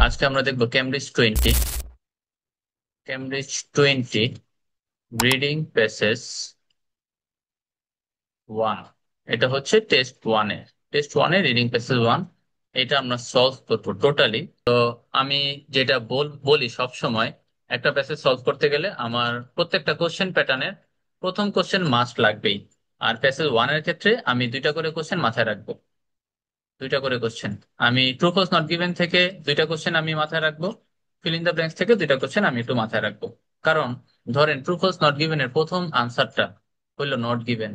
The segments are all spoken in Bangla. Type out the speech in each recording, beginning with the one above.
আজকে আমরা দেখবো কেমব্রিজ 20 রিডিং প্যাসেজ 1। এটা হচ্ছে টেস্ট ওয়ানের রিডিং প্যাসেজ 1। এটা আমরা সলভ করবো টোটালি। আমি যেটা বলি সব সময়, একটা প্যাসেজ সলভ করতে গেলে আমার প্রত্যেকটা কোশ্চেন প্যাটার্নের প্রথম কোশ্চেন মাস্ট লাগবেই। আর প্যাসেজ 1-এর ক্ষেত্রে আমি দুইটা করে কোশ্চেন মাথায় রাখবো। দুইটা করে কোশ্চেন আমি ট্রু ফলস নট গিভেন থেকে দুইটা কোশ্চেন আমি মাথায় রাখবো। ফিল ইন দ্য ব্ল্যাঙ্কস থেকে দুইটা কোশ্চেন আমি একটু মাথায় রাখবো। কারণ ধরেন ট্রু ফলস নট গিভেন এর প্রথম আনসারটা হইলো নট গিভেন,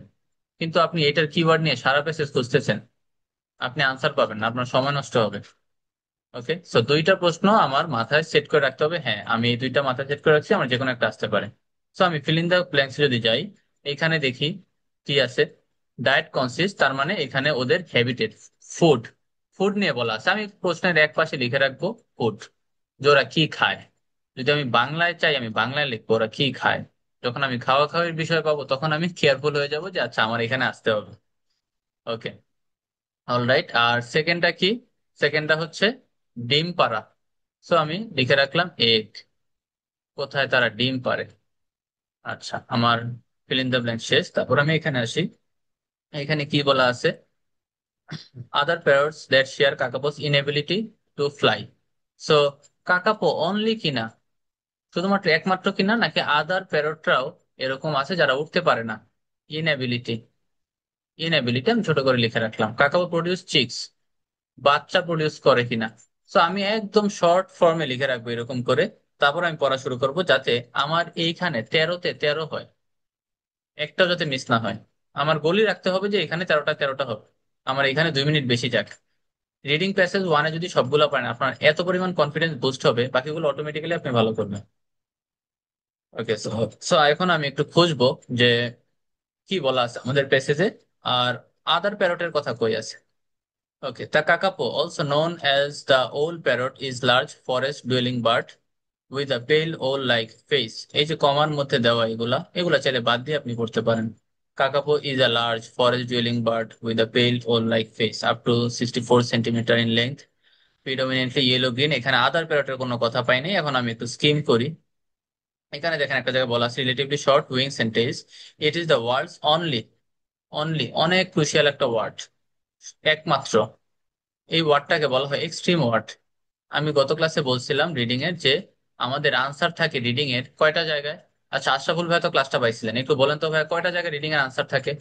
কিন্তু আপনি এটার কিওয়ার্ড নিয়ে সারা প্যাসেজ খুঁজতেছেন, আপনি আনসার পাবেন না, আপনার সময় নষ্ট হবে। ওকে, সো দুইটা প্রশ্ন আমার মাথায় সেট করে রাখতে হবে। হ্যাঁ, আমি এই দুইটা মাথায় সেট করে রাখছি, আমার যে কোনো একটা আসতে পারে। সো আমি ফিল ইন দ্য ব্ল্যাঙ্কস যদি যাই, এখানে দেখি কি আছে। ডায়েট কনসিস্ট, তার মানে এখানে ওদের হ্যাবিটেট ফুড, ফুড নিয়ে বলা আছে। আমি প্রশ্নের এক পাশে লিখে রাখবো ফুড, যে ওরা কি খায়। যদি আমি বাংলায় চাই আমি বাংলায় লিখবো ওরা কি খায়। যখন আমি খাওয়া খাওয়ির বিষয় পাবো তখন আমি কেয়ারফুল হয়ে যাব যে আচ্ছা আমার এখানে আসতে হবে। ওকে, অলরাইট। আর সেকেন্ডটা কি? সেকেন্ডটা হচ্ছে ডিম পাড়া। সো আমি লিখে রাখলাম এগ, কোথায় তারা ডিম পারে। আচ্ছা, আমার ফিল ইন দ্য ব্ল্যাঙ্ক শেষ। তারপর আমি এখানে আসি। এখানে কি বলা আছে? Other parrots that share kakapo's inability to fly. So kakapo only কিনা, শুধুমাত্র একমাত্র কিনা, নাকি আদার প্যারটরাও এরকম আছে যারা উঠতে পারে না? ইনএবিলিটি, ইনএবিলিটি আমি ছোট করে লিখে রাখলাম। কাকাপো প্রডিউস চিক্স, বাচ্চা প্রডিউস করে কিনা। সো আমি একদম শর্ট ফর্মে লিখে রাখবো এরকম করে। তারপর আমি পড়া শুরু করব যাতে আমার এইখানে 13-তে 13 হয়, একটা যাতে মিস না হয়। আমার গোলই রাখতে হবে যে এখানে 13টা 13টা হবে। আমার এখানে 2 মিনিট বেশি যাক। রিডিং প্যাসেজ 1-এ যদি সবগুলো পারেন আপনার এত পরিমাণ কনফিডেন্স বুস্ট হবে, বাকিগুলো অটোমেটিক্যালি আপনি ভালো করবেন। ওকে, সো সো এখন আমি একটু খুঁজবো যে কি বলা আছে আমাদের প্যাসেজে। আর আদার প্যারটের কথা কই আছে? Okay, the kakapo, also known as the owl parrot, is large forest dwelling bird with a pale owl-like face. এই যে কমার মধ্যে দেওয়া এগুলা এগুলা চাইলে বাদ দিয়ে আপনি পড়তে পারেন। Kakapo is a large forest dwelling bird with a pale owl-like face up to 64 centimeter in length, predominantly yellow green। এখানে আদার প্যারটের কোনো কথা পাইনি। এখন আমি একটু স্কিম করি। এখানে দেখেন একটা জায়গায় বলা আছে relatively short wing sentence. It is the world's only, only অনেক ক্রুশিয়াল একটা ওয়ার্ড, একমাত্র। এই ওয়ার্ডটাকে বলা হয় এক্সট্রিম ওয়ার্ড। আমি গত ক্লাসে বলছিলাম রিডিং এর যে আমাদের আনসার থাকে রিডিং এর কয়টা জায়গায়। আচ্ছা, আশরাফুল ভাই তো ক্লাসটা পাইছিলেন, একটু বলেন তো ভাই কয়টা জায়গায় রিডিং এর আনসার থাকে?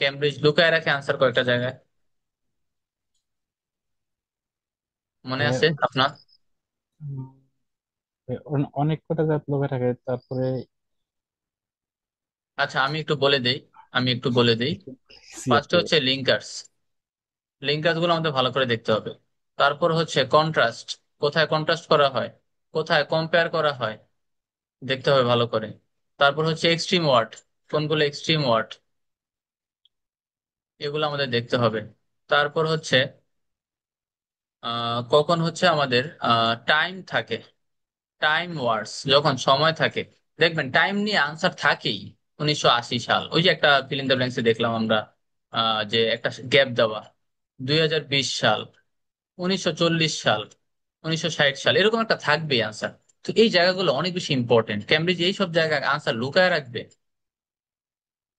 কেমব্রিজ লুকায় রাখে আনসার কয়টা জায়গায়, মনে আছে ওটা আপনার? অনেক কটা জাত লোকে থাকে, তারপরে আচ্ছা, আমি একটু বলে দেই। ফার্স্টে হচ্ছে লিঙ্কার্স, লিঙ্কার্স গুলো আমাদের ভালো করে দেখতে হবে। তারপর হচ্ছে কন্ট্রাস্ট, কোথায় কন্ট্রাস্ট করা হয়, কোথায় কম্পেয়ার করা হয়, দেখতে হবে ভালো করে। তারপর হচ্ছে এক্সট্রিম ওয়ার্ড, কোনগুলো এক্সট্রিম ওয়ার্ড, এগুলো আমাদের দেখতে হবে। তারপর হচ্ছে কখন হচ্ছে আমাদের টাইম থাকে, টাইম ওয়ার্ডস যখন সময় থাকে। দেখবেন টাইম নিয়ে আনসার থাকেই। 1980 সাল, ওই যে একটা ফিল ইন দ্য ব্ল্যাঙ্কসে দেখলাম আমরা, যে একটা গ্যাপ দেওয়া। 2020 সাল, 1940 সাল, 1960 সাল, এরকম একটা থাকবেই আনসার। তো এই জায়গাগুলো অনেক বেশি ইম্পর্টেন্ট, ক্যামব্রিজ এই সব জায়গায় আনসার লুকায় রাখবে।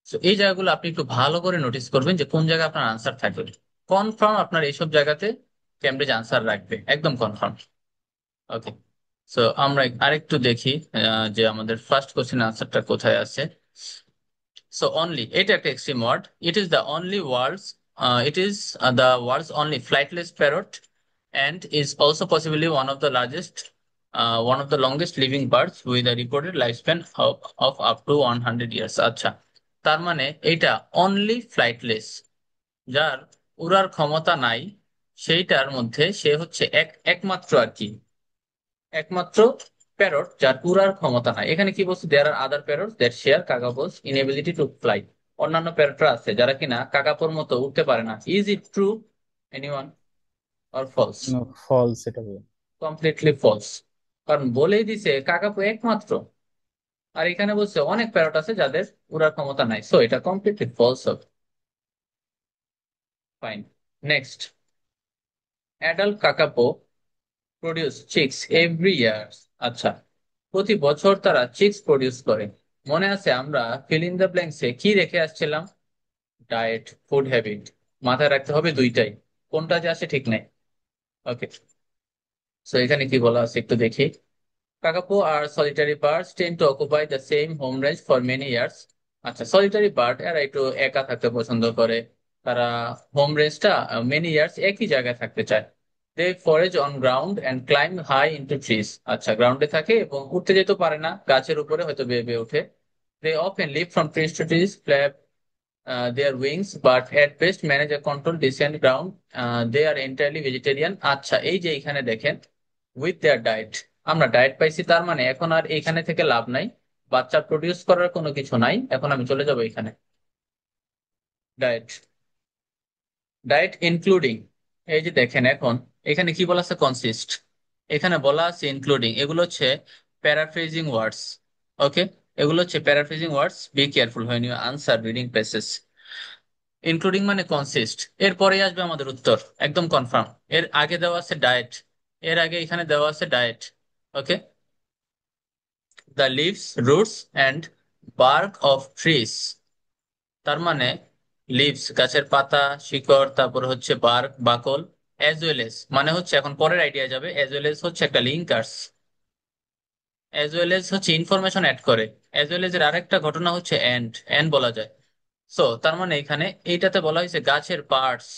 তো এই জায়গাগুলো আপনি একটু ভালো করে নোটিস করবেন যে কোন জায়গায় আপনার আনসার থাকবে। কনফার্ম আপনার এইসব জায়গাতে ক্যামব্রিজ আনসার রাখবে, একদম কনফার্ম। ওকে, সো আমরা আরেকটু দেখি যে আমাদের ফার্স্ট কোশ্চেন আনসারটা কোথায় আছে। সো অনলি, এটা একটা extreme word. It is the only world's, it is the world's only flightless parrot and is also possibly one of the longest living birds with a reported lifespan of up to 100 years। আচ্ছা, তার মানে এটা অনলি ফ্লাইটলেস, যার উড়ার ক্ষমতা নাই, সেইটার মধ্যে সে হচ্ছে একমাত্র আর কি, একমাত্র প্যারট যার উড়ার ক্ষমতা নাই। এখানে কি বলছে? There are other parrot that share kakapo's inability to fly. অন্যান্য প্যারটরা আছে যারা কিনা কাকাপোর মতো উঠতে পারে না। Is it true anyone or false? False এটা বলে। কমপ্লিটলি ফলস, কারণ বলেই দিছে কাকাপো একমাত্র। আর এখানে বলছে অনেক প্যারট আছে যাদের উড়ার ক্ষমতা নাই, সো এটা কমপ্লিটলি ফলস হবে। Fine, next. Adult kakapo produce chicks every ইয়ার। আচ্ছা, প্রতি বছর তারা চিক্স প্রডিউস করে। মনে আছে আমরা ফিল ইন দ্য ব্ল্যাঙ্কসে কি রেখে আসছিলাম? Diet, food habit. মাথায় রাখতে হবে দুইটাই, কোনটা যে আসে ঠিক নাই। ওকে, সো এখানে কি বলা আছে একটু দেখি। Kakapo are solitary birds tend to occupy the same home range for many years. আচ্ছা, সলিটারি বার্ড এরা একটু একা থাকতে পছন্দ করে। তারা হোম রেঞ্জটা মেনি ইয়ার্স একই জায়গায় থাকতে চায়। They forage on ground and climb high into trees. আচ্ছা, গ্রাউন্ডে থাকে এবং উঠতে যেতে পারে না, গাছের উপরে হয়তো বেয়ে বেয়ে ওঠে। They often live from trees to trees, flap their wings, but at best manage a controlled descent ground. They are entirely vegetarian. আচ্ছা, এই যে এখানে দেখেন উইথ দেয়ার ডায়েট, আমরা ডায়েট পাইছি, তার মানে এখন আর এখানে থেকে লাভ নাই। বাচ্চা প্রডিউস করার কোনো কিছু নাই, এখন আমি চলে যাবো এখানে। ডায়েট, ডায়েট ইনক্লুডিং, এই যে দেখেন এখন এখানে কি বলা আছে? কনসিস্ট। এখানে বলা আছে ইনক্লুডিং, এগুলো হচ্ছে প্যারাফ্রেজিং ওয়ার্ডস। ওকে, এগুলো হচ্ছে paraphrasing words, be careful when you answer reading passage. Including মানে কনসিস্ট, এরপরে আসবে আমাদের উত্তর, একদম কনফার্ম। এর আগে দেওয়া আছে ডায়েট, এর আগে এখানে দেওয়া আছে diet. Okay, the leaves, roots and bark of trees, তার মানে লিভস গাছের পাতা, শিকড়, তারপর হচ্ছে বার্ক বাকল, অ্যাজ ওয়েল এস মানে হচ্ছে, এখন পরের আইডিয়া যাবে, অ্যাজ ওয়েল এস হচ্ছে একটা লিঙ্কার্স, অ্যাজ ওয়েল এস হচ্ছে ইনফরমেশন অ্যাড করে, অ্যাজ ওয়েল এস এর আরেকটা ঘটনা হচ্ছে এন্ড এন্ড বলা যায়। সো তার মানে এখানে এইটাতে বলা হয়েছে গাছের পার্টস।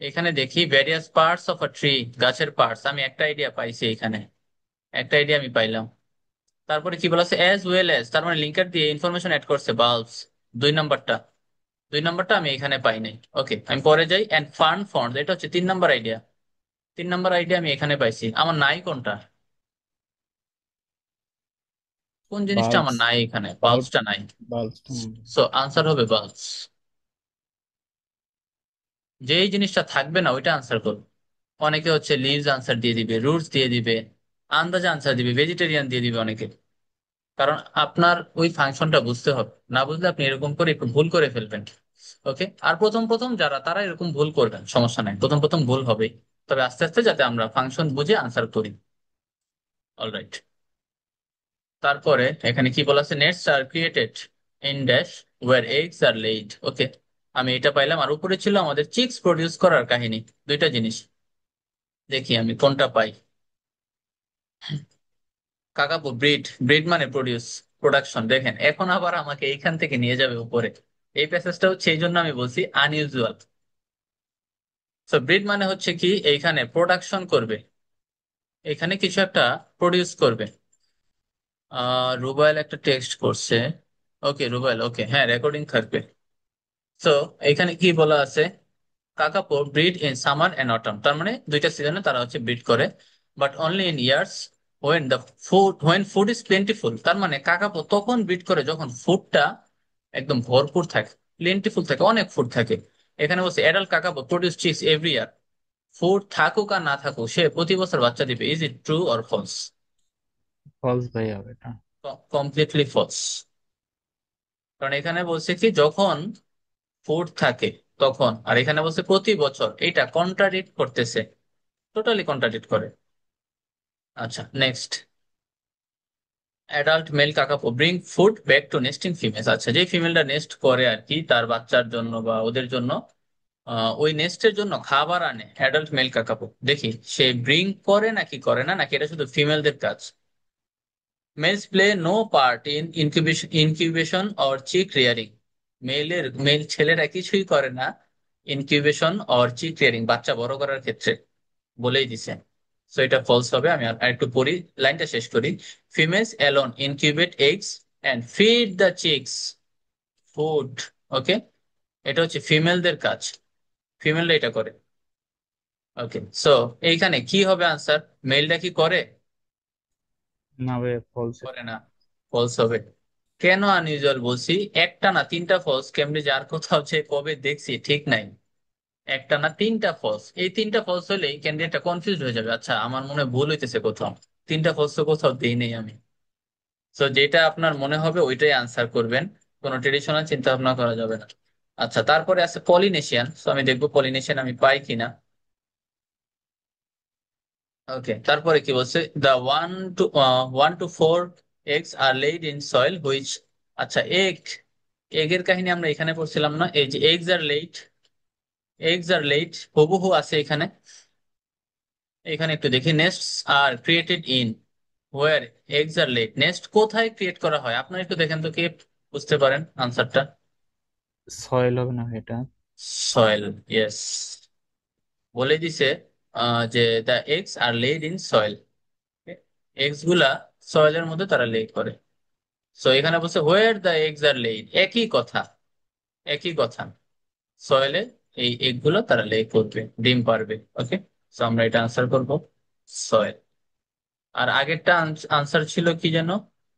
এখানে দেখি various parts of a tree, গাছের পার্টস, আমি একটা আইডিয়া পাইছি এখানে, একটা আইডিয়া আমি পাইলাম। তারপরে কি বলা আছে? অ্যাজ ওয়েল এজ, তার মানে লিঙ্কার দিয়ে ইনফরমেশন অ্যাড করছে বাল্বস। দুই নাম্বারটা, দুই নাম্বারটা আমি এখানে পাই নাই। ওকে, আমি পরে যাই। অ্যান্ড ফার্ন ফন্ড, এটা হচ্ছে তিন নাম্বার আইডিয়া। তিন নাম্বার আইডিয়া আমি এখানে পাইছি, আমার নাই কোনটা? কোন জিনিসটা বাল্বস। আমার নাই এখানে? আউট। বাল্বসটা নাই। বাল্বস। সো আনসার হবে বাল্বস। যেই জিনিসটা থাকবে না ওইটা আনসার করো। অনেকে হচ্ছে লিভস আনসার দিয়ে দিবে, রুটস দিয়ে দিবে, আন্দাজে আনসার দিবে, ভেজিটেরিয়ান দিয়ে দিবে অনেকে। কারণ আপনার ওই ফাংশনটা বুঝতে হবে, না বুঝলে আপনি এরকম করে একটু ভুল করে ফেলবেন। ওকে, আর প্রথম প্রথম যারা, তারা এরকম ভুল করবেন, সমস্যা নাই, প্রথম প্রথম ভুল হবেই। তবে আস্তে আস্তে যাতে আমরা ফাংশন বুঝে আনসার করি। অলরাইট, তারপরে এখানে কি বলা আছে? Nests are created in dash where eggs are laid. Okay, আমি এটা পাইলাম। আর উপরে ছিল আমাদের চিক্স প্রডিউস করার কাহিনী, দুইটা জিনিস। দেখি আমি কোনটা পাই। কাকাবু ব্রিড, ব্রিড মানে প্রডিউস, প্রোডাকশন। দেখেন এখন আবার আমাকে এইখান থেকে নিয়ে যাবে উপরে। এই প্যাসেজটা হচ্ছে, এই জন্য আমি বলছি আনইউজুয়াল। সো ব্রিড মানে হচ্ছে কি, এইখানে প্রোডাকশন করবে, এখানে কিছু একটা প্রডিউস করবে। রুবাইল একটা টেক্সট করছে। ওকে রুবাইল, ওকে, হ্যাঁ রেকর্ডিং থাকবে। তো এখানে কি বলা আছে? Kakapo breed in summer and autumn, তার মানে দুইটা সিজনে তারা হচ্ছে ব্রিড করে। But only in years when food is plentiful, তার মানে কাকাপো তখন ব্রিড করে যখন ফুডটা একদম ভরপুর থাকে, প্লেন্টিফুল থাকে, অনেক ফুড থাকে। এখানে বলছে adult kakapo produce chicks every year. Food থাকুক আর না থাকুক, সে প্রতি বছর বাচ্চা দিবে। Is it true or false? False ভাই হবে এটা। Completely false. কারণ এখানে বলছে কি, যখন ফুড থাকে তখন, আর এখানে বলছে প্রতি বছর, এইটা কন্ট্রাডিক্ট করতেছে, টোটালি কন্ট্রাডিক্ট করে। আচ্ছা next, adult male kakapo bring food back to nesting females. আচ্ছা, যে ফিমেলটা নেস্ট করে আর কি, তার বাচ্চার জন্য বা ওদের জন্য, ওই নেস্টের জন্য খাবার আনে অ্যাডাল্ট মেল কাকাপো। দেখি সে ব্রিং করে নাকি করে না, নাকি এটা শুধু ফিমেলদের কাজ। Males play no part in incubation or chick rearing. Male ছেলেরা কিছুই করে না ইনকিউবেশন অর চিক রিয়ারিং, বাচ্চা বড় করার ক্ষেত্রে, বলেই দিছে। সো এটা ফলস হবে। আমি আর একটু পড়ি, লাইনটা শেষ করি। Females alone incubate eggs and feed the chicks food. Okay, এটা হচ্ছে ফিমেলদের কাজ, ফিমেলরা এটা করে। ওকে, সো এইখানে কি হবে আনসার? মেলটা কি করে? না ভাই, ফলস করে এটা। না, ফলস হবে। কেন আনইউজুয়াল বলছি? একটা না তিনটা ফলস, কেমনে যার কোথাও যে কবে দেখছি ঠিক নাই। একটা না তিনটা ফলস, এই তিনটা ফলস হলেই ক্যান্ডিডেটটা কনফিউজ হয়ে যাবে। আচ্ছা, আমার মনে হয় ভুল হইতেছে কোথাও, তিনটা ফলস তো কোথাও দেই নেই আমি। তো যেটা আপনার মনে হবে ওইটাই আনসার করবেন, কোনো ট্রেডিশনাল চিন্তা ভাবনা করা যাবে না। আচ্ছা, তারপরে আছে পলিনেশিয়ান। তো আমি দেখবো পলিনেশিয়ান আমি পাই কিনা। ওকে, তারপরে কি বলছে, দ্য 1 to 4 eggs আর laid in soil which, আচ্ছা এগের কাহিনী আমরা এখানে পড়ছিলাম না, এই যে এগস আর লেট হুবহু আছে এখানে। এখানে একটু দেখি, nests are created in where eggs are laid, nest কোথায় ক্রিয়েট করা হয় আপনারা একটু দেখেন তো, কে বুঝতে পারেন আনসারটা? সয়েল হবে না এটা? সয়েল, ইয়েস, বলে দিছে যে the eggs are laid in soil, eggs গুলা সয়েলের মধ্যে তারা লে করে। সো এখানে বলছে where the eggs are laid, একই কথা, একই কথা, সয়েলে এই এগ গুলো তারা লে করবে, ডিম পারবে। ওকে, সো আমরা এটা আনসার করব সয়েল। আর আগেরটা আনসার ছিল কি যেন,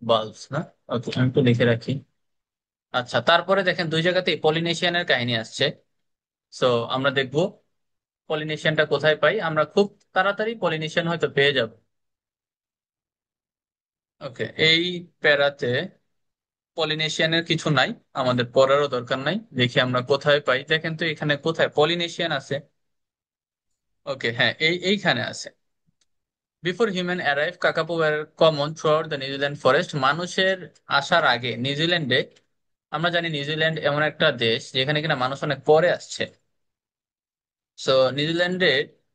বাল্বস না? ওকে, আমি একটু লিখে রাখি। আচ্ছা, তারপরে দেখেন দুই জায়গাতেই পলিনেশিয়ানের কাহিনী আসছে। সো আমরা দেখব পলিনেশিয়ানটা কোথায় পাই, আমরা খুব তাড়াতাড়ি পলিনেশিয়ান হয়তো পেয়ে যাব। ওকে, এই প্যারাতে পলিনেশিয়ানের কিছু নাই, আমাদের পড়ারও দরকার নাই, দেখি আমরা কোথায় পাই। দেখেন তো এখানে কোথায় পলিনেশিয়ান আছে। ওকে, হ্যাঁ, এইখানে আছে। Before human arrive kakapo were common throughout the New Zealand forest, মানুষের আসার আগে নিউজিল্যান্ডে, আমরা জানি নিউজিল্যান্ড এমন একটা দেশ যেখানে কিনা মানুষ অনেক পরে আসছে। সো নিউজিল্যান্ডে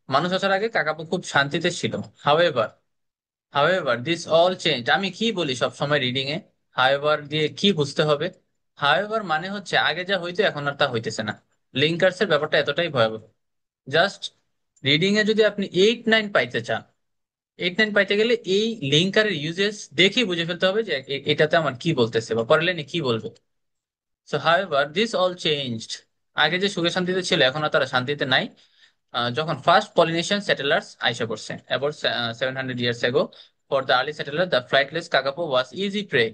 মানুষ আসার আগে কাকাপো খুব শান্তিতে ছিল। However, however this all change, আমি কি বলি সব সময় রিডিং এ, হাওয়েভার দিয়ে কি বুঝতে হবে? হাওয়েভার মানে হচ্ছে আগে যা হইতো এখন আর তা হইতেছে না। লিঙ্কার্স এর ব্যাপারটা এতটাই ভয়াবহ। জাস্ট রিডিং এ যদি আপনি 8-9 পাইতে চান, 8-9 পাইতে গেলে এই লিঙ্কারের ইউজেস দেখেই বুঝে ফেলতে হবে যে এটাতে আমার কি বলতেছে বা পরের লাইনে কি বলবে। So however this all changed, আগে যে সুখে শান্তিতে ছিল এখন আর তারা শান্তিতে নাই। যখন ফার্স্ট পলিনেশিয়ান সেটেলার্স আইসা পড়ছে about 700 years ago, for the early settler the flightless kakapo was easy prey.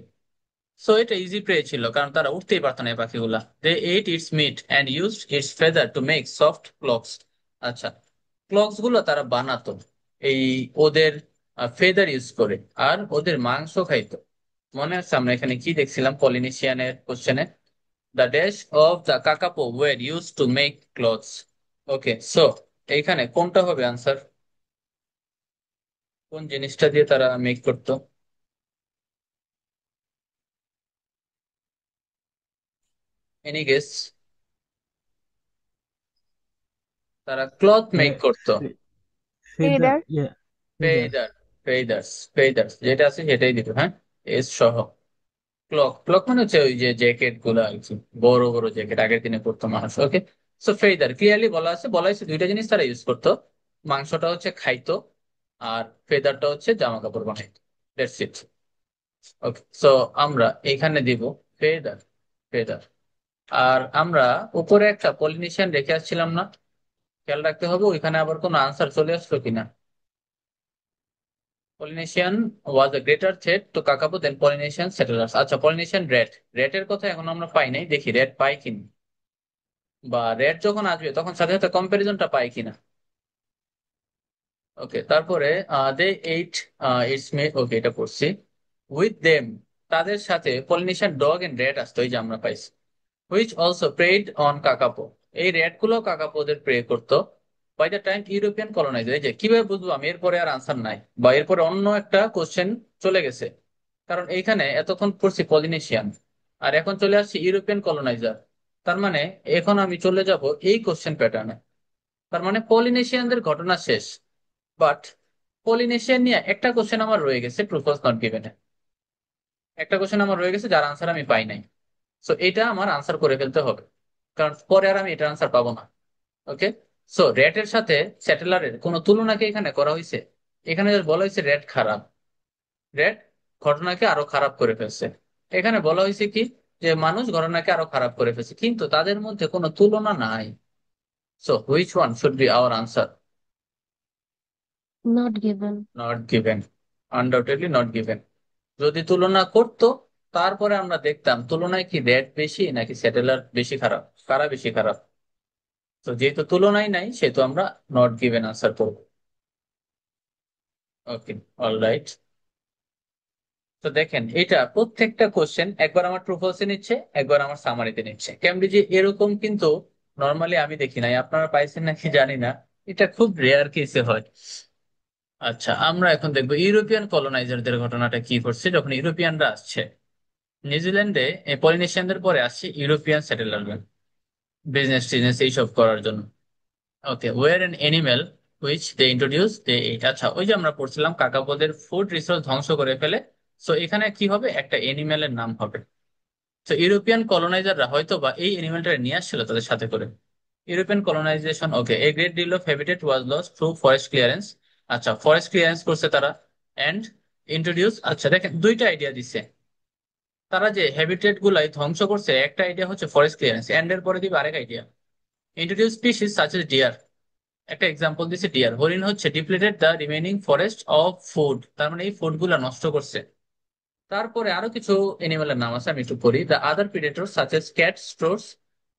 So এটা ইজি প্রে ছিল কারণ তারা উঠতেই পারতো না এই পাখিগুলা। They ate its meat and used its feather to make soft cloaks. আচ্ছা, ক্লকস গুলো তারা বানাতো এই ওদের ফেদার ইউজ করে, আর ওদের মাংস খাইতো। মনে আছে আমরা এখানে কি দেখছিলাম পলিনেশিয়ানের কোশ্চেনে, the dash of the kakapo were use to make clothes. Okay, so এইখানে কোনটা হবে আনসার, কোন জিনিসটা দিয়ে তারা মেক করতো? Any guess? তারা ক্লথ মেক করতো। Feather, feather. Feather, feathers, feathers যেটা আছে সেটাই দিত, হ্যাঁ, এস সহ। ক্লক, ক্লক মানে হচ্ছে ওই যে জ্যাকেট গুলো আর কি, বড় বড় জ্যাকেট আগের দিনে পরতো মানুষ। ওকে, সো ফেদার ক্লিয়ারলি বলা আছে, বলা হয়েছে দুইটা জিনিস তারা ইউজ করতো, মাংসটা হচ্ছে খাইতো আর ফেদারটা হচ্ছে জামা কাপড় বানাইতো। That's it. ওকে, সো আমরা এখানে দিব ফেদার, ফেদার। আর আমরা উপরে একটা পলিনেশিয়ান রেখে আসছিলাম না, খেয়াল রাখতে হবে ওইখানে আবার কোনো আনসার চলে আসলো কিনা। Polynesian was a greater threat to kakapo than Polynesian settlers. আচ্ছা, পলিনেশিয়ান রেড, রেটের কথা এখন আমরা পাই নাই, দেখি রেড পাই কিনা, বা রেড যখন আসবে তখন সাথে সাথে কম্পারিজনটা পাই কিনা। ওকে, তারপরে দে এইট ইটস মে, ওকে এটা পড়ছি। উইথ দেম, তাদের সাথে পলিনেশিয়ান ডগ এন্ড রেড আসতো, এই যে আমরা পাইছি। Which also prayed on kakapo, এই রেড গুলো কাকাপোদের প্রে করতো। By the time European coloniser, এই যে কিভাবে বুঝবো আমি এরপরে আর আনসার নাই বা এরপরে অন্য একটা কোশ্চেন চলে গেছে, কারণ এইখানে এতক্ষণ পড়ছি পলিনেশিয়ান আর এখন চলে আসছে ইউরোপিয়ান কলোনাইজার। তার মানে এখন আমি চলে যাব এই কোশ্চেন প্যাটার্নে, তার মানে পলিনেশিয়ানদের ঘটনা শেষ। বাট পলিনেশিয়ান নিয়ে একটা কোশ্চেন আমার রয়ে গেছে, ট্রু ফলস নট গিভেন, একটা কোশ্চেন আমার রয়ে গেছে যার আনসার আমি পাই নাই। সো এটা আমার আনসার করে ফেলতে হবে, কারণ পরে আর আমি এটার আনসার পাবো না। ওকে, সো রেটের সাথে স্যাটেলারের কোনো তুলনাকে এখানে করা হয়েছে? এখানে just বলা হয়েছে রেট খারাপ, রেট ঘটনাকে আরো খারাপ করে ফেলছে। এখানে বলা হয়েছে কি, যে মানুষ ঘটনাকে আরো খারাপ করে ফেলছে, কিন্তু তাদের মধ্যে কোনো তুলনা নাই। So which one should be hour answer? Not given. Not given, undoubtedly not given. যদি তুলনা করতো তারপরে আমরা দেখতাম তুলনায় কি রেট বেশি নাকি স্যাটেলার বেশি খারাপ, কারা বেশি খারাপ। তো যেহেতু তুলনায় নাই সেহেতু আমরা নট গিভেন আনসার করবো। ওকে, অলরাইট। তো দেখেন এটা প্রত্যেকটা কোশ্চেন একবার আমার ট্রু ফলসে নিচ্ছে, একবার আমার সামারিতে নিচ্ছে। ক্যামব্রিজে এরকম কিন্তু নর্মালি আমি দেখি নাই, আপনারা পাইছেন নাকি জানি না, এটা খুব রেয়ার কেসে হয়। আচ্ছা, আমরা এখন দেখবো ইউরোপিয়ান কলোনাইজারদের ঘটনাটা কি করছে যখন ইউরোপিয়ানরা আসছে নিউজিল্যান্ডে। পলিনেশিয়ানদের পরে আসছে ইউরোপিয়ান সেটেলাররা বিজনেস টিজনেস এইসব করার জন্য। Okay, were an animal which they introduce they. আচ্ছা, ওই যে আমরা পড়ছিলাম কাকাপোদের ফুড রিসোর্স ধ্বংস করে ফেলে। সো এখানে কি হবে, একটা এনিম্যালের নাম হবে। তো ইউরোপিয়ান কলোনাইজাররা হয়তো বা এই এনিম্যালটা নিয়ে আসছিল তাদের সাথে করে। European colonisation, okay, a great deal of habitat was lost through forest clearance. আচ্ছা, ফরেস্ট ক্লিয়ারেন্স করছে তারা। এন্ড ইন্ট্রোডিউস, আচ্ছা দেখেন দুইটা আইডিয়া দিছে তারা, যে হ্যাবিটেট গুলাই ধ্বংস করছে। একটা আইডিয়া হচ্ছে ফরেস্ট ক্লিয়ারেন্স, এন্ড এর পরে দিবে আরেক idea introduce species such as deer. একটা এক্সাম্পল দিছে ডিয়ার। হরিণ হচ্ছে depleted the remaining forest of food, তার মানে এই ফুড গুলা নষ্ট করছে। তারপরে আরো কিছু এনিমেলের নাম আছে, আমি একটু পড়ি। The other predator such as cat, stoats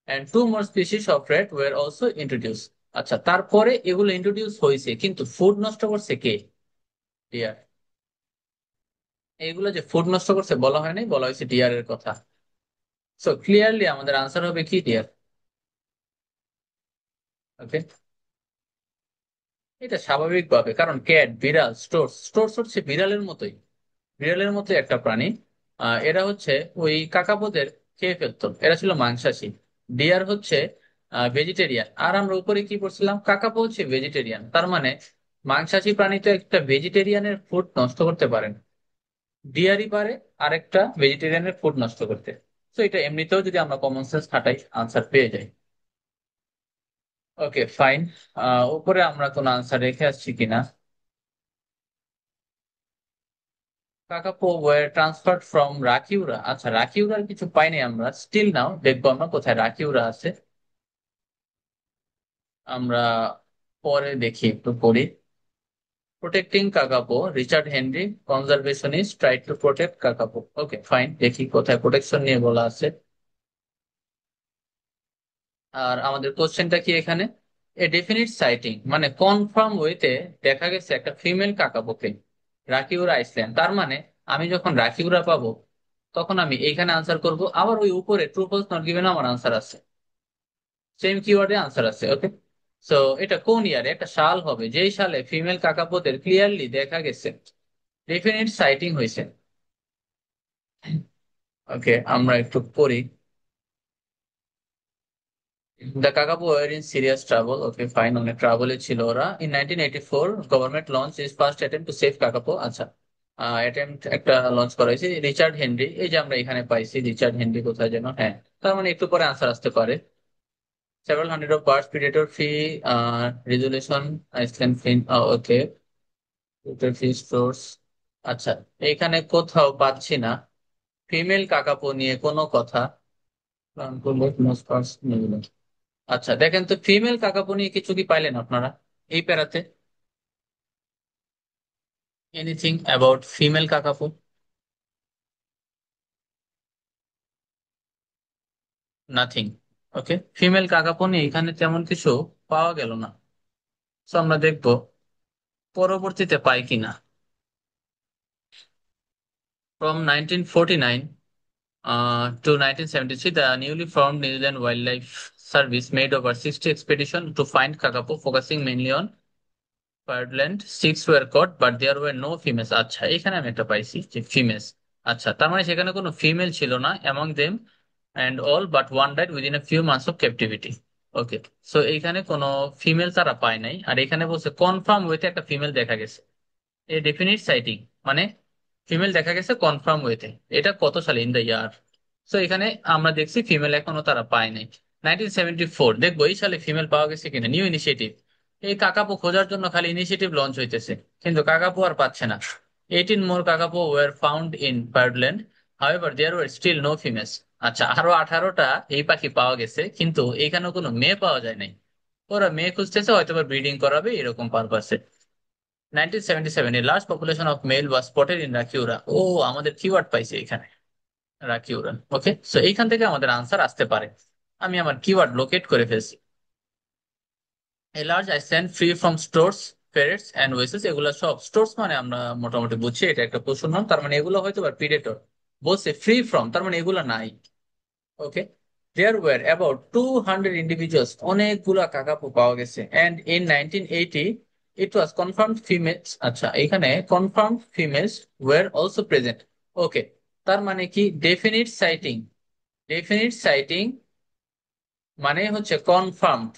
and two more species of rat were also introduce. আচ্ছা, তারপরে এগুলো ইন্ট্রোডিউস হয়েছে কিন্তু ফুড নষ্ট করছে কে? ডিয়ার। এগুলো যে ফুড নষ্ট করছে বলা হয় নাই, বলা হয়েছে ডিয়ারের কথা। সো ক্লিয়ারলি আমাদের আনসার হবে কি, ডিয়ার। ওকে, এটা স্বাভাবিকভাবে, কারণ ক্যাট, বিড়াল, স্টোরস, স্টোরস হচ্ছে বিড়ালের মতোই, বিড়ালের মতো একটা প্রাণী। এরা হচ্ছে ওই কাকাপোদের খেয়ে ফেলতো, এরা ছিল মাংসাশী। ডিয়ার হচ্ছে ভেজিটেরিয়ান। আর আমরা উপরে কি পড়ছিলাম, কাকাপো হচ্ছে ভেজিটেরিয়ান। তার মানে মাংসাশী প্রাণী তো একটা ভেজিটেরিয়ানের ফুড নষ্ট করতে পারেন, ডিয়ারই পারে আরেকটা ভেজিটেরিয়ানের ফুড নষ্ট করতে। তো এটা এমনিতেও যদি আমরা কমন সেন্স খাটাই আনসার পেয়ে যাই। Okay fine. উপরে আমরা কোনো আনসার রেখে আসছি কিনা। Kakapo were transferred from Rakiura. আচ্ছা, রাকিউরার কিছু পাইনি আমরা, স্টিল নাও দেখবো আমরা কোথায় রাকিউরা আছে। আমরা পরে দেখি, একটু পড়ি। Protecting kakapo, Richard Henry conservationist try to protect kakapo. Okay fine, দেখি কোথায় প্রোটেকশন নিয়ে বলা আছে। আর আমাদের কোশ্চেনটা কি এখানে, এ ডেফিনিট সাইটিং মানে কনফার্ম ওয়েতে দেখা গেছে একটা ফিমেল কাকাপোকে রাকিউরা আইসল্যান্ড। তার মানে আমি যখন রাকিউরা পাবো তখন আমি এইখানে আনসার করব, আবার ওই উপরে ট্রু ফলস নট গিভেন আমার আনসার আছে, সেম কিওয়ার্ডে আনসার আছে। ওকে, সো এটা কোন ইয়ারে, একটা সাল হবে যেই সালে ফিমেল কাকাপোদের ক্লিয়ারলি দেখা গেছে, ডেফিনিট সাইটিং হয়েছে। ওকে, আমরা একটু পড়ি। The kakapo were in serious trouble. Okay fine, অনেক ট্রাবলে ছিল ওরা। In 1984 government launch its first attempt to save kakapo. আচ্ছা, অ্যাটেম্প্ট একটা লঞ্চ করা হয়েছে। রিচার্ড হেনরি, এই যে আমরা এখানে পাইছি রিচার্ড হেনরি কোথায় যেন, হ্যাঁ। তার মানে একটু পরে আনসার আসতে পারে। Several hundred of birds, predator free resolution, Iceland fin. Okay, predator free stores. আচ্ছা, এখানে কোথাও পাচ্ছি না ফিমেল কাকাপো নিয়ে কোনো কথা। আচ্ছা দেখেন তো, ফিমেল কাকাপো নিয়ে কিছু কি পাইলেন আপনারা এই প্যারাতে? Anything about female kakapo? Nothing. Okay, female kakapo নিয়ে এখানে তেমন কিছু পাওয়া গেল না। তো আমরা দেখবো পরবর্তীতে পাই কিনা। From 1949 to 1973, the newly formed New Zealand Wildlife Service made over 60 expeditions to find kakapo, focusing mainly on birdland. Six were caught, but there were no females. আচ্ছা, এখানে আমি একটা পাইছি যে ফিমেলস। আচ্ছা, তার মানে সেখানে কোনো ফিমেল ছিল না among them, and all but one died within a few months of captivity. Okay, so এইখানে কোনো ফিমেল তারা পায় নাই। আর এখানে বলছে কনফার্ম ওয়েতে একটা ফিমেল দেখা গেছে, এ ডেফিনিট সাইটিং মানে ফিমেল দেখা গেছে কনফার্ম ওয়েতে। এটা কত সালে, ইন দ্য ইয়ার। সো এখানে আমরা দেখছি ফিমেল এখনো তারা পায় নাই। 1974 দেখবো এই সালে ফিমেল পাওয়া গেছে কিনা। নিউ ইনিশিয়েটিভ, এই কাকাপো খোঁজার জন্য খালি ইনিশিয়েটিভ লঞ্চ হইতেছে কিন্তু কাকাপো আর পাচ্ছে না। 18 more kakapo were found in Fiordland, however there were still no females. আচ্ছা, আরো 18টা এই পাখি পাওয়া গেছে কিন্তু এখানে কোনো মেয়ে পাওয়া যায় নাই। ওরা মেয়ে খুঁজতেছে, হয়তো ব্রিডিং করাবে এরকম পারপাসে। 1977 a large population of male was spotted in রাকিউরা। ও, আমাদের কিওয়ার্ড পাইছে এখানে, রাকিউরা। ওকে, সো এইখান থেকে আমাদের আনসার আসতে পারে। আমি আমার কিওয়ার্ড লোকেট করে ফেলছি। A large island free from stoats, ferrets and ওয়েসেস। এগুলো সব স্টোরস মানে আমরা মোটামুটি বুঝছি এটা একটা পশুর নাম, তার মানে এগুলো হয়তো বা প্রিডেটর। বলছে ফ্রি ফ্রম, তার মানে এগুলো নাই। Okay, there were about 200 individuals, অনেকগুলা কাকাপু পাওয়া গেছে। And in 1980 it was confirmed females, আচ্ছা এখানে confirmed females were also present. Okay, তার মানে কি ডেফিনিট সাইটিং, ডেফিনিট সাইটিং মানে হচ্ছে কনফার্মড,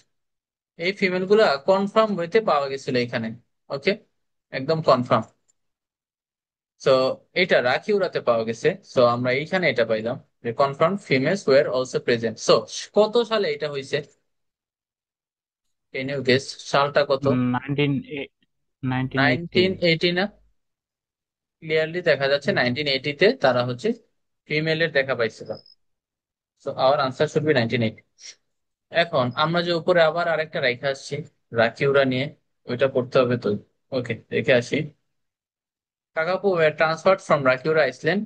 এই ফিমেল গুলা কনফার্ম হইতে পাওয়া গেছিল এখানে। ওকে, একদম কনফার্ম। সো এটা রাখি উড়াতে পাওয়া গেছে, সো আমরা এইখানে এটা পাইলাম যে confirm females were also present. So কত সালে এটা হয়েছে, ক্যান ইউ গেস সালটা কত? 1980। 1980 না? ক্লিয়ারলি দেখা যাচ্ছে 1980-তে তারা হচ্ছে ফিমেলের দেখা পাইছিল। So our answer should be 1980। এখন আমরা যে উপরে আবার আরেকটা রেখা আসছি রাখি উড়া নিয়ে, ওইটা পড়তে হবে তো। ওকে, দেখে আসি। কাকাপু were transferred from Rakiura Island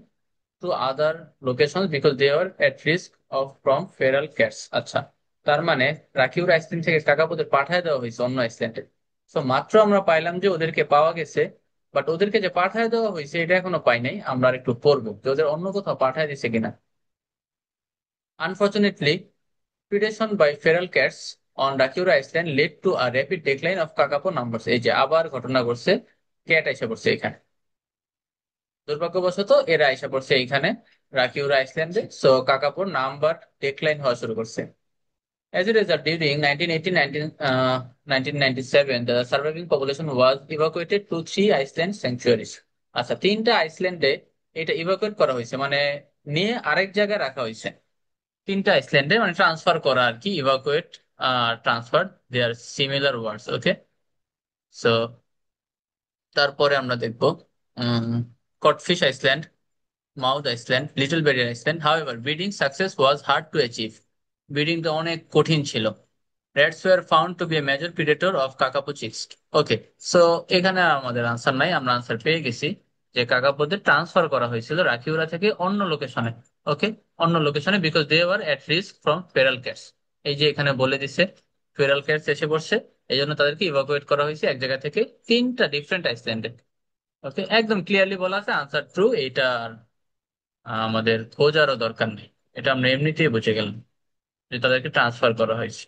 to other locations because they were at risk of from feral cats. আচ্ছা, তার মানে রাকিউর আইসল্যান্ড থেকে কাকাপুদের পাঠায় দেওয়া হয়েছে অন্য আইসল্যান্ডে। তো মাত্র আমরা পাইলাম যে ওদেরকে পাওয়া গেছে, বাট ওদেরকে যে পাঠায় দেওয়া হয়েছে এটা এখনো পাই নাই। আমরা আর একটু পড়বো যে ওদের অন্য কোথাও পাঠায় দিছে কিনা। Unfortunately, predation by feral cats on Rakiura Island led to a rapid decline of kakapo numbers. এই যে আবার ঘটনা ঘটছে, ক্যাট এসে পড়ছে এখানে। দুর্ভাগ্যবশত এরা এসে পড়ছে এইখানে রাকিউরা আইসল্যান্ডে, সো কাকাপুর নাম্বার ডিক্লাইন হওয়া শুরু করছে। As a result, during 1980 1997, the surviving population was evacuated to three Iceland sanctuaries. আচ্ছা, তিনটা আইসল্যান্ডে এটা ইভাকুয়েট করা হয়েছে, মানে নিয়ে আরেক জায়গায় রাখা হয়েছে। তিনটা আইসল্যান্ডে মানে ট্রান্সফার করা আর কি, evacuate, transfer, they are similar words. Okay, so তারপরে আমরা দেখবো Codfish Island, Maud Island, Little Barrier Island. However breeding success was hard to achieve, ব্রিডিংটা অনেক কঠিন ছিল। Rats were found to be a major predator of kakapo chicks. Okay, so এখানে আর আমাদের আনসার নাই, আমরা আনসার পেয়ে গেছি যে কাকাপোদের ট্রান্সফার করা হয়েছিল রাকিউরা থেকে অন্য লোকেশনে। ওকে, অন্য লোকেশনে because they were at risk from feral cats. এই যে এখানে বলে দিছে ফেরাল ক্যাটস এসে পড়ছে, এই জন্য তাদেরকে ইভাকুয়েট করা হয়েছে এক জায়গা থেকে তিনটা ডিফারেন্ট আইসল্যান্ডে। ওকে, একদম ক্লিয়ারলি বলা আছে, আনসার ট্রু। এইটা আমাদের খোঁজারও দরকার নেই, এটা আমরা এমনিতেই বুঝে গেলাম যে তাদেরকে ট্রান্সফার করা হয়েছে।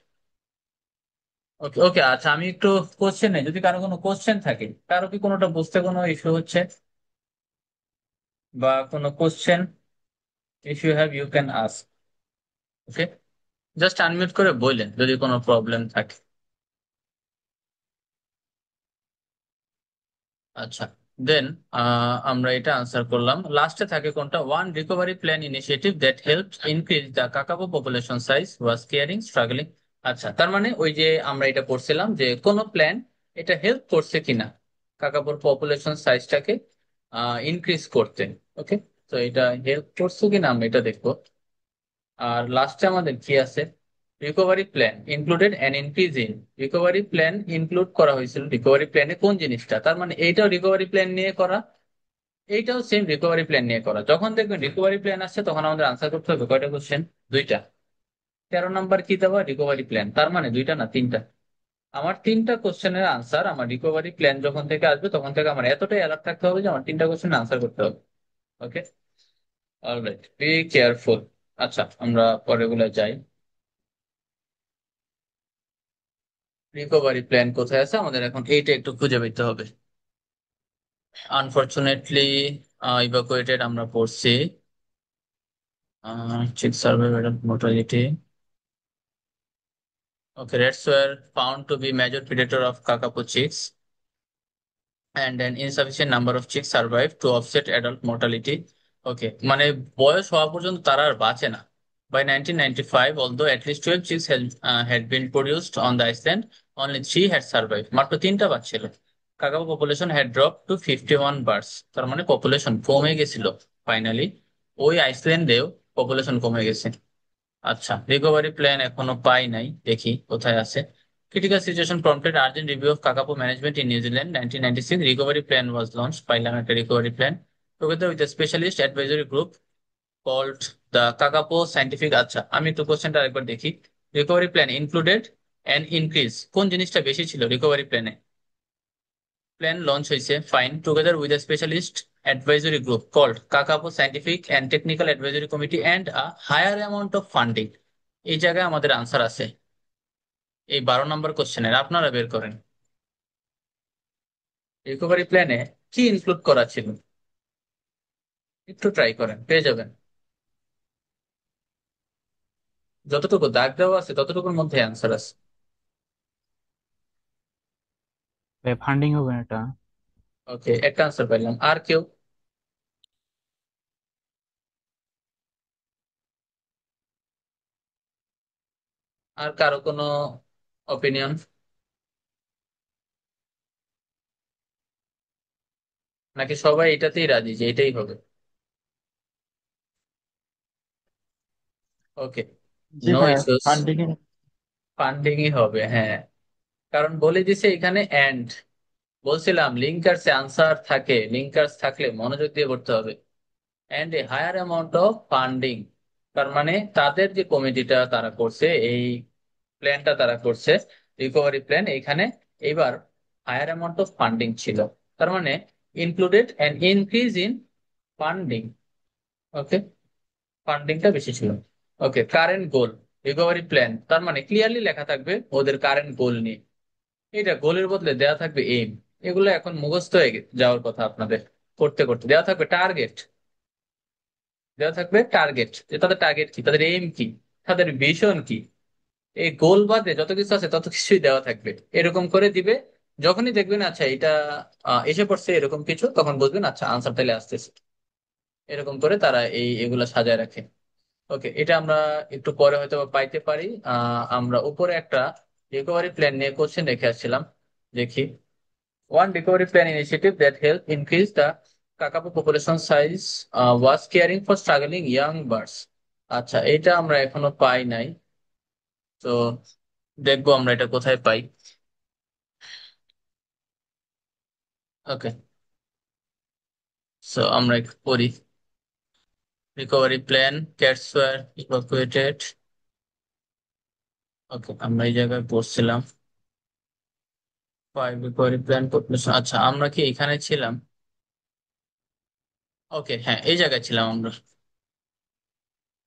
ওকে ওকে, আচ্ছা আমি একটু কোশ্চেন নেই, যদি কারো কোনো কোশ্চেন থাকে, কারো কি কোনোটা বুঝতে কোনো ইস্যু হচ্ছে বা কোনো question, if you have you can ask. Okay, just unmute করে বললেন যদি কোনো প্রবলেম থাকে। আচ্ছা, দেন আমরা এটা আনসার করলাম। লাস্টে থাকে কোনটা, one recovery plan initiative that help increase the kakapo population size was caring struggling. আচ্ছা, তার মানে ওই যে আমরা এটা পড়ছিলাম যে কোন প্ল্যান এটা হেল্প করছে কিনা কাকাপোর পপুলেশন সাইজটাকে ইনক্রিজ করতে। ওকে, তো এটা হেল্প করছে কিনা আমরা এটা দেখবো। আর লাস্টে আমাদের কি আছে, recovery plan included an increase in, recovery plan include করা হয়েছিল রিকভারি প্ল্যানে কোন জিনিসটা, তার মানে এইটাও রিকভারি প্ল্যান নিয়ে করা, এইটাও সেম রিকভারি প্ল্যান নিয়ে করা। যখন দেখবেন রিকভারি প্ল্যান আসছে তখন আমাদের আনসার করতে হবে কয়টা কোশ্চেন, দুইটা। 13 নাম্বার কি দেওয়া, রিকভারি প্ল্যান, তার মানে দুইটা না তিনটা। আমার তিনটা কোশ্চেনের আনসার আমার রিকভারি প্ল্যান যখন থেকে আসবে তখন থেকে আমার এতটাই অ্যালার্ট থাকতে হবে যে আমার তিনটা কোশ্চেনের আনসার করতে হবে। ওকে, অলরাইট, বি কেয়ারফুল। আচ্ছা, আমরা পরেগুলো যাই। রিকভারি প্ল্যান কোথায় আছে আমাদের, এখন এইটা একটু খুঁজে পেতে হবে। আনফরচুনেটলি ইভাকুয়েটেড আমরা পড়ছি, chick survival mortality. Okay, rats were found to be major predator of kakapo chicks, and an insufficient number of chicks survived to offset adult mortality. ওকে, মানে বয়স হওয়া পর্যন্ত তারা আর বাঁচে না। By 1995, although at least 12 chicks had been produced on the island, only three had survived. মাত্র তিনটা বাঁচছিল। কাকাও population had dropped to 51 birds. তার মানে পপুলেশন কমে গেছিল ফাইনালি, ওই আইসল্যান্ডেও পপুলেশন কমে গেছে। আচ্ছা, রিকভারি প্ল্যান এখনো পাই নাই, দেখি কোথায় আছে। Critical situation prompted urgent review of kakapo management in New Zealand 1996, recovery plan was launch, পাইলাম একটা recovery plan together with specialist advisory group called the kakapo scientific. আচ্ছা, আমি একটু কোশ্চেনটা আরেকবার দেখি। Recovery plan included an increase, কোন জিনিসটা বেশি ছিল রিকভারি প্ল্যানে? প্ল্যান লঞ্চ হয়েছে, fine, together with specialist advisory group called kakapo scientific and technical advisory committee and a higher amount of funding. এই জায়গায় আমাদের আনসার আছে এই 12 নম্বর কোশ্চেনের, আপনারা বের করেন। রিকভারি প্ল্যানে কি ইনক্লুড করা ছিল? একটু ট্রাই করেন, পেয়ে যাবেন। যতটুকু দাগ দেওয়া আছে ততটুকুর মধ্যে অ্যান্সার আছে। ফান্ডিং হবে না এটা? ওকে, একটা আনসার পাইলাম। আর কেউ? আর কারো কোনো অপিনিয়ন? নাকি সবাই এটাতেই রাজি যে এটাই হবে? ওকে, জি নো ভাইয়া, ইস্যুস। ফান্ডিং এ। ফান্ডিংই হবে, হ্যাঁ। কারণ বলে দিছে এখানে এন্ড, বলছিলাম লিঙ্কার্স আনসার থাকে, লিঙ্কার্স থাকলে মনোযোগ দিয়ে করতে হবে। And a higher amount of funding, তার মানে তাদের যে কমিটিটা তারা করছে, এই প্ল্যানটা তারা করছে, রিকভারি প্ল্যান, এখানে এবার হায়ার অ্যামাউন্ট অফ ফান্ডিং ছিল। তার মানে included an increase in funding. Okay, ফান্ডিংটা বেশি ছিল। Okay, current goal, recovery plan, তার মানে ক্লিয়ারলি লেখা থাকবে ওদের কারেন্ট গোল নিয়ে। এটা গোলের বদলে দেওয়া থাকবে এইম। এগুলো এখন মুখস্থ হয়ে যাওয়ার কথা আপনাদের। করতে করতে দেওয়া থাকবে টার্গেট, দেওয়া থাকবে টার্গেট, যে তাদের টার্গেট কি, তাদের এইম কি, তাদের ভিশন কি। এই গোল বাদে যত কিছু আছে তত কিছুই দেওয়া থাকবে, এরকম করে দিবে। যখনই দেখবেন আচ্ছা এটা এসে পড়ছে এরকম কিছু, তখন বুঝবেন আচ্ছা আনসার তাহলে আসতেছে। এরকম করে তারা এগুলা সাজায় রাখে। ওকে, এটা আমরা একটু পরে হয়তো বা পাইতে পারি। আমরা উপরে একটা রিকভারি প্ল্যান নিয়ে কোশ্চেন রেখে আসছিলাম, দেখি। One recovery plan initiative that helped increase the kakapo population size was caring for struggling young birds. আচ্ছা, এটা আমরা এখনো পাই নাই। তো দেখবো আমরা এটা কোথায় পাই। ওকে, সো আমরা একটু পড়ি। Recovery plan, cats were evacuated. Okay, আমরা এই জায়গায় পড়ছিলাম। ফাইভ রিকভারি প্ল্যান পপুলেশন, আচ্ছা আমরা কি এখানে ছিলাম? ওকে, হ্যাঁ এই জায়গায় ছিলাম আমরা।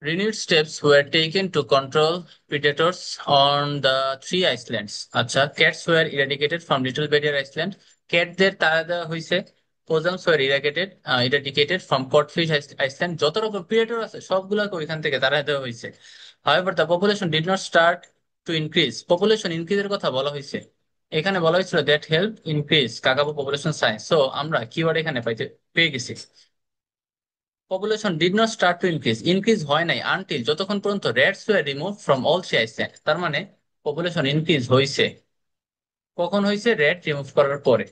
Renewed steps were taken to control predators on the three islands. আচ্ছা, cats were eradicated from Little Barrier Island. ক্যাটদের তাড়া দেওয়া হয়েছে। Possums were eradicated from Codfish Island. যত রকম প্রিডেটর আছে সবগুলোকে ওইখান থেকে তাড়া দেওয়া হয়েছে। However, the population did not start to increase. Population increase এর কথা বলা হয়েছে। এখানে বলা হয়েছিল that help increase kakapo population size. So আমরা কিওয়ার্ড এখানে পেয়ে গেছি। Population did not start to increase, increase হয় নাই আনটিল, যতক্ষণ পর্যন্ত rats were remove from all three island. তার মানে পপুলেশন ইনক্রিজ হয়েছে কখন হয়েছে? রেট রিমুভ করার পরে।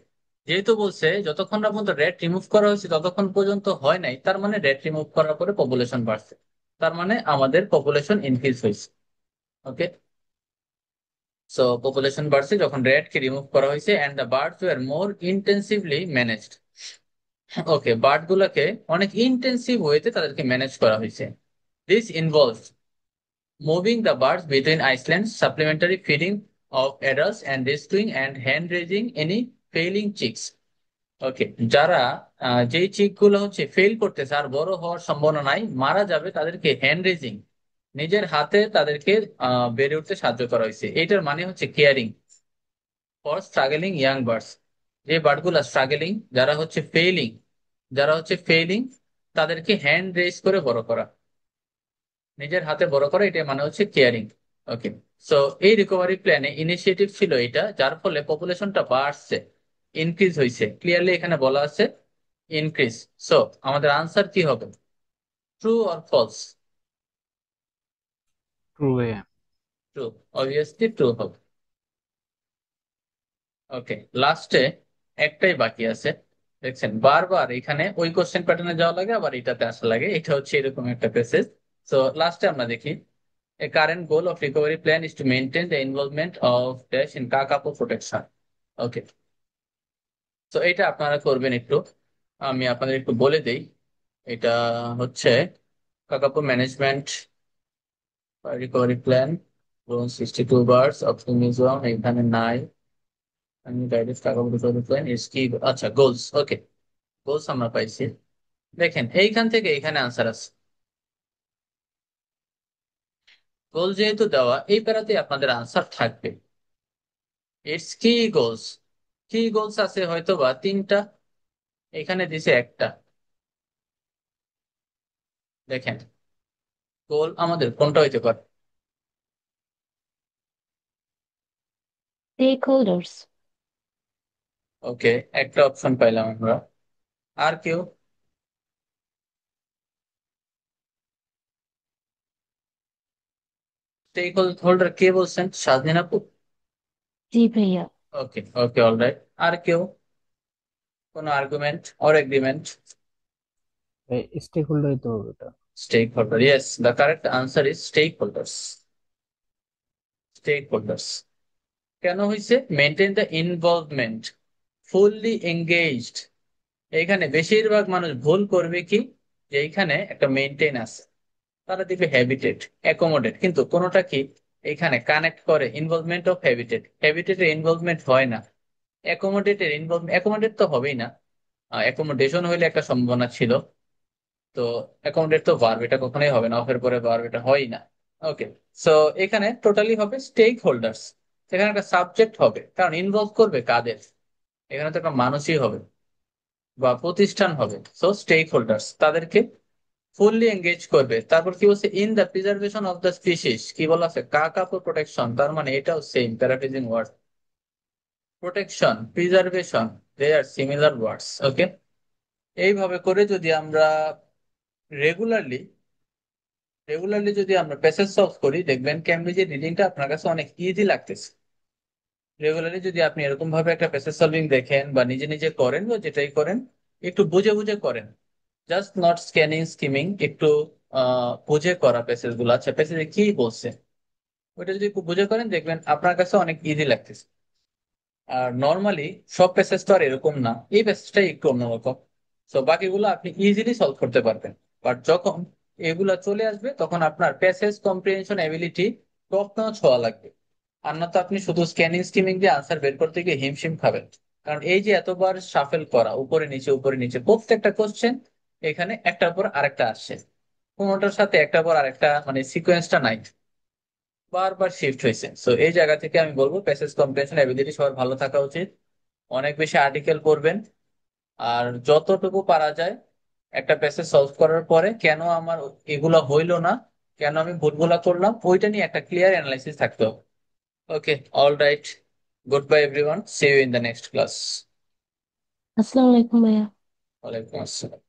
যেহেতু বলছে যতক্ষণ না পর্যন্ত রেট রিমুভ করা হয়েছে ততক্ষণ পর্যন্ত হয় নাই, তার মানে রেট রিমুভ করার পরে পপুলেশন বাড়ছে। তার মানে আমাদের পপুলেশন ইনক্রিজ হয়েছে। ওকে, সো পপুলেশন বাড়ছে যখন রেট কে রিমুভ করা হয়েছে, and the birds were more intensively managed. Okay, bird গুলাকে অনেক ইন্টেন্সিভ ওয়েতে তাদেরকে ম্যানেজ করা হয়েছে। This involve moving the birds between islands, supplementary feeding of adults, and rescuing and hand raising any failing chicks. ওকে, যারা যেই চিক গুলো হচ্ছে ফেল করতেছে আর বড় হওয়ার সম্ভাবনা নাই, মারা যাবে, তাদেরকে হ্যান্ড রেজিং, নিজের হাতে তাদেরকে বেড়ে উঠতে সাহায্য করা হয়েছে। এটার মানে হচ্ছে caring for struggling young birds. যে বার্ড গুলা স্ট্রাগলিং, যারা হচ্ছে ফেইলিং, তাদেরকে হ্যান্ড রেজ করে বড় করা, নিজের হাতে বড় করা, এটা মানে হচ্ছে কেয়ারিং। ওকে, সো এই রিকভারি প্ল্যানে ইনিশিয়েটিভ ছিল এটা, যার ফলে পপুলেশনটা বাড়ছে, ইনক্রিজ হয়েছে, ক্লিয়ারলি এখানে বলা আছে ইনক্রিজ। সো আমাদের আনসার কি হবে? True or false? ট্রু ভাইয়া। ট্রু, অবভিয়াসলি ট্রু হবে। ওকে, লাস্টে একটাই বাকি আছে। দেখছেন বারবার এখানে ওই কোশ্চেন প্যাটার্নে যাওয়া লাগে, আবার এটাতে আসা লাগে, এটা হচ্ছে এরকম একটা প্যাসেজ। সো লাস্টে আমরা দেখি, a current goal of recovery plan is to maintain the involvement of dash in kakapo protection. ওকে, তো এটা আপনারা করবেন একটু, আমি আপনাদের একটু বলে দেই। এটা হচ্ছে kakapo management recovery plan, 62 bars optimism এখানে নাই। আমি guided kakapo recovery plan is কি, আচ্ছা গোলস। ওকে, গোলস আমরা পাইছি। দেখেন এইখান থেকে এখানে আনসার আছে। গোল যেহেতু দেওয়া, এই প্যারাতে আপনাদের আনসার থাকবে। ইটস কি গোলস, কি গোলস আছে হয়তো বা তিনটা, এখানে দিছে একটা। দেখেন, গোল আমাদের কোনটা হইতে পারে? Stakeholders. ওকে, একটা অপশন পাইলাম আমরা। আর কেউ? স্টেক হোল্ডার কে বলছেন? শাজনীন আপু? জি ভাইয়া। ওকে ওকে, অলরাইট। আর কেউ? কোনো আর্গুমেন্ট অর এগ্রিমেন্ট? স্টেক হোল্ডারই তো হবে এটা। Stakeholder, yes, the correct answer is stakeholders. Stakeholders কেন হয়েছে? Maintain the involvement, fully engaged. এখানে বেশিরভাগ মানুষ ভুল করবে কি, যে এখানে একটা মেনটেন আছে, তারা দিবে হ্যাবিটেট, অ্যাকোমোডেট, কিন্তু কোনোটা কি এখানে কানেক্ট করে ইনভলভমেন্ট অফ হ্যাবিটেট। হ্যাবিটেটের ইনভলভমেন্ট হয় না, অ্যাকোমোডেটের ইনভলভ, অ্যাকোমোডেট তো হবেই না। অ্যাকোমোডেশন হইলে একটা সম্ভাবনা ছিল। তো অ্যাকোমোডেট তো ভার্ব, এটা কখনোই হবে না, অফের পরে ভার্ব, এটা হয়ই না। ওকে, সো এখানে টোটালি হবে স্টেক হোল্ডার্স। এখানে একটা সাবজেক্ট হবে, কারণ ইনভলভ করবে কাদের? এখানে তো একটা মানুষই হবে বা প্রতিষ্ঠান হবে, সো স্টেক হোল্ডার্স তাদেরকে ফুললি এঙ্গেজ করবে। তারপর কি বলছে? In the preservation of the species, কি বলা আছে? কাকাপো প্রোটেকশন, তার মানে এটাও same paraphrasing word. Protection, preservation, they are similar words. Okay, এইভাবে করে যদি আমরা রেগুলারলি রেগুলারলি যদি আমরা প্যাসেজ সলভ করি, দেখবেন ক্যামব্রিজের রিডিংটা আপনার কাছে অনেক ইজি লাগতেছে। রেগুলারলি যদি আপনি এরকম ভাবে একটা প্যাসেজ সলভিং দেখেন বা নিজে নিজে করেন বা যেটাই করেন, একটু বুঝে বুঝে করেন, জাস্ট নট স্ক্যানিং স্কিমিং, একটু বুঝে করা প্যাসেজ গুলো, আচ্ছা প্যাসেজে কি বলছে, ওইটা যদি একটু বুঝে করেন দেখবেন আপনার কাছে অনেক ইজি লাগতেছে। আর নর্মালি সব প্যাসেজ তো আর এরকম না, এই প্যাসেজটাই একটু অন্যরকম। তো বাকিগুলো আপনি ইজিলি সলভ করতে পারবেন। বাট যখন এগুলা চলে আসবে তখন আপনার passage comprehension ability top notch হওয়া লাগবে। আর না তো আপনি শুধু স্ক্যানিং স্কিমিং দিয়ে আনসার বের করতে গিয়ে হিমশিম খাবেন। কারণ এই যে এতবার শাফেল করা, উপরে নিচে উপরে নিচে, প্রত্যেকটা কোশ্চেন এখানে একটার পর আরেকটা আসছে, কোনোটার সাথে একটার পর আরেকটা মানে সিকোয়েন্সটা নাই, বারবার শিফট হয়েছে। সো এই জায়গা থেকে আমি বলবো প্যাসেজ কম্প্রিহেনশন এবিলিটি সবার ভালো থাকা উচিত। অনেক বেশি আর্টিকেল পড়বেন। আর যতটুকু পারা যায় একটা প্যাসেজ সলভ করার পরে কেন আমার এগুলা হইলো না, কেন আমি ভুলগুলা করলাম, ওইটা নিয়ে একটা ক্লিয়ার অ্যানালাইসিস থাকতে হবে। Okay, all right, goodbye everyone, see you in the next class. আসসালামু আলাইকুম ভাইয়া। ওয়ালাইকুম আসসালাম।